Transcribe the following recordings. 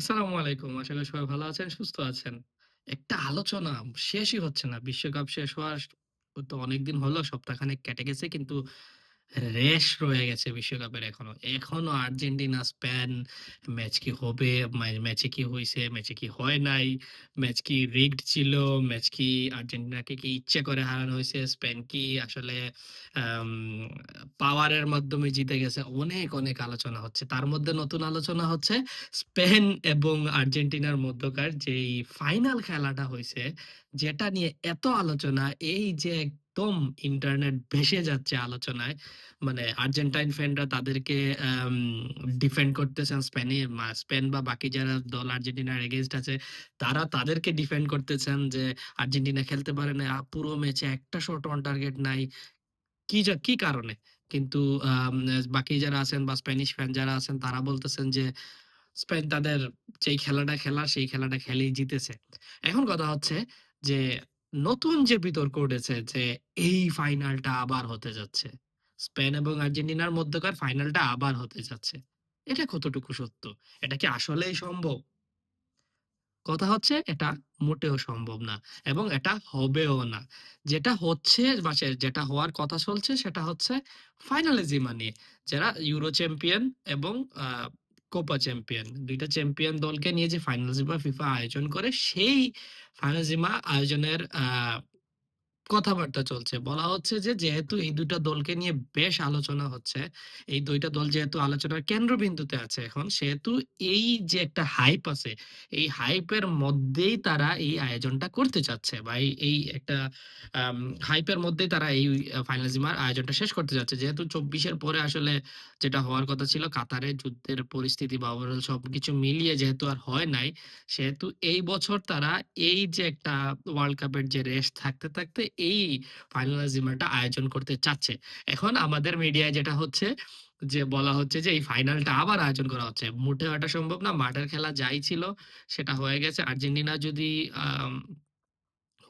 আসসালামু আলাইকুম। আশা করি সবাই ভালো আছেন, সুস্থ আছেন। একটা আলোচনা শেষই হচ্ছে না। বিশ্বকাপ শেষ হওয়ার তো অনেকদিন হলো, সপ্তাহখানেক কেটে গেছে। কিন্তু রেশ রয়ে গেছে বিশ্বকাপের এখনো। এখনো আর্জেন্টিনা, স্পেন ম্যাচ কি হবে? ম্যাচে কি হইছে? ম্যাচে কি হয় নাই? ম্যাচ কি রিগড ছিল? ম্যাচ কি আর্জেন্টিনাকে কি ইচ্ছে করে হারানো হইছে? স্পেন কি আসলে আম পাওয়ারের মাধ্যমে জিতে গেছে? অনেক আলোচনা হচ্ছে। তার মধ্যে নতুন আলোচনা হচ্ছে স্পেন এবং আর্জেন্টিনার মধ্যকার যেই ফাইনাল খেলাটা হইছে, যেটা নিয়ে এত আলোচনা, এই যে একদম ইন্টারনেট ভেসে যাচ্ছে আলোচনায়। মানে আর্জেন্টাইন ফ্যানরা তাদেরকে আম ডিফেন্ড করতেছেন, স্পেন বা বাকি যারা দল আর্জেন্টিনার এগেইনস্ট আছে, তারা তাদেরকে ডিফেন্ড করতেছেন যে আর্জেন্টিনা খেলতে পারে না। পুরো ম্যাচে একটা শট অন টার্গেট নাই। কি কারণে? কিন্তু বাকি যারা আছেন বা স্প্যানিশ ফ্যান যারা আছেন তারা বলতেছেন যে স্পেন তাদের যেই খেলাটা খেলার সেই খেলাটা খেলেই জিতেছে। এখন কথা হচ্ছে যে নতুন যে বিতর্ক উঠেছে যে এই ফাইনালটা আবার হতে যাচ্ছে। স্পেন এবং আর্জেন্টিনার মধ্যকার ফাইনালটা আবার হতে যাচ্ছে। এটা কতটুকু সত্য? এটা কি আসলেই সম্ভব? কথা হচ্ছে এটা মোটেও সম্ভব না এবং এটা হবেও না। যেটা হচ্ছে বা যেটা হওয়ার কথা চলছে সেটা হচ্ছে ফাইনালিজিমা নিয়ে। যারা ইউরো চ্যাম্পিয়ন এবং আ কোপা চ্যাম্পিয়ন ২ টা চ্যাম্পিয়ন দলকে নিয়ে যে ফাইনালিজিমা ফিফা আয়োজন করে সেই ফাইনালিজিমা আয়োজনের কথাবার্তা চলছে। বলা হচ্ছে যে যেহেতু এই ২ টা দলকে নিয়ে বেশ আলোচনা হচ্ছে, এই ২ টা দল যেহেতু আলোচনার কেন্দ্রবিন্দুতে আছে এখন, সেহেতু এই যে একটা হাইপ আছে, এই হাইপের মধ্যেই তারা এই আয়োজনটা করতে চাচ্ছে বা এই একটা আম হাইপের মধ্যেই তারা এই ফাইনালিজিমার আয়োজনটা শেষ করতে চাচ্ছে। যেহেতু ২৪ এর পরে আসলে যেটা হওয়ার কথা ছিল কাতারে যুদ্ধের পরিস্থিতি বা ওভারঅল সবকিছু মিলিয়ে যেহেতু আর হয় নাই, সেহেতু এই বছর তারা এই যে একটা ওয়ার্ল্ড কাপের যে রেস থাকতে এই ফাইনালিজিমাটা আয়োজন করতে চাচ্ছে। এখন আমাদের মিডিয়ায় যেটা হচ্ছে যে বলা হচ্ছে যে এই ফাইনালটা আবার আয়োজন করা হচ্ছে। মোটেও এটা সম্ভব না। মাঠের খেলা যাই ছিল সেটা হয়ে গেছে। আর্জেন্টিনা যদি আম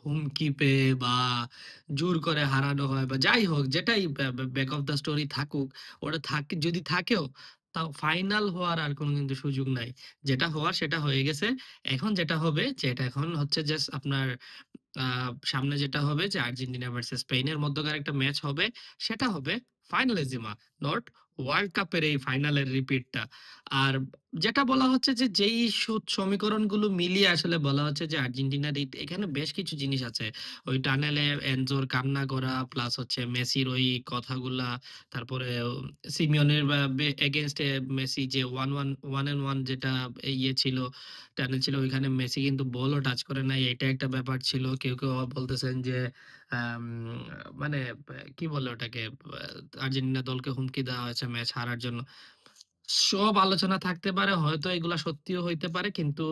হুমকি পেয়ে বা জোর করে হারানো হয় বা যাই হোক যেটাই ব্যাক অফ দ্য স্টোরি থাকুক, ওটা যদি থাকেও তাও ফাইনাল হওয়ার আর কোনো কিন্তু সুযোগ নাই। যেটা হওয়ার সেটা হয়ে গেছে। এখন যেটা হবে যে এটা এখন হচ্ছে জাস্ট আপনার আ সামনে যেটা হবে যে আর্জেন্টিনা ভার্সাস স্পেনের মধ্যকার একটা ম্যাচ হবে। সেটা হবে ফাইনালিজিমা, নট ওয়ার্ল্ড কাপের এই ফাইনালের রিপিটটা। আর যেটা বলা হচ্ছে যে যেই সমীকরণগুলো মিলিয়ে আসলে বলা হচ্ছে যে আর্জেন্টিনার এখানে বেশ কিছু জিনিস আছে। ওই টানেলে এনজোর কান্না করা প্লাস হচ্ছে মেসির ওই কথাগুলা, তারপরে সিমিওনের এগেইনস্ট মেসি যে 1 অ্যান্ড 1 যেটা ছিল, টানেল ছিল, ওইখানে মেসি কিন্তু বলও টাচ করে নাই। এটা একটা ব্যাপার ছিল। কেউ আবার বলতেছেন যে আম মানে কি বলে ওটাকে? আর্জেন্টিনা দলকে হুমকি দেওয়া হয়েছে ম্যাচ হারার জন্য। সব আলোচনা থাকতে পারে। হয়তো এগুলা সত্যিও হইতে পারে। কিন্তু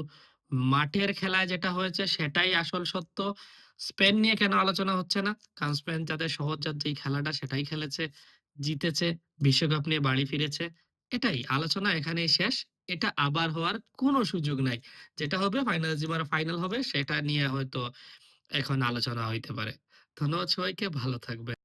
মাঠের খেলায় যেটা হয়েছে সেটাই আসল সত্য। স্পেন নিয়ে কেন আলোচনা হচ্ছে না? কারণ স্পেন তাদের সহজজাত যেই খেলাটা সেটাই খেলেছে, জিতেছে, বিশ্বকাপ নিয়ে বাড়ি ফিরেছে। এটাই। আলোচনা এখানেই শেষ। এটা আবার হওয়ার কোনো সুযোগ নাই। যেটা হবে ফাইনাল হবে সেটা নিয়ে হয়তো এখন আলোচনা হইতে পারে। ধন্যবাদ সবাইকে। ভালো থাকবেন।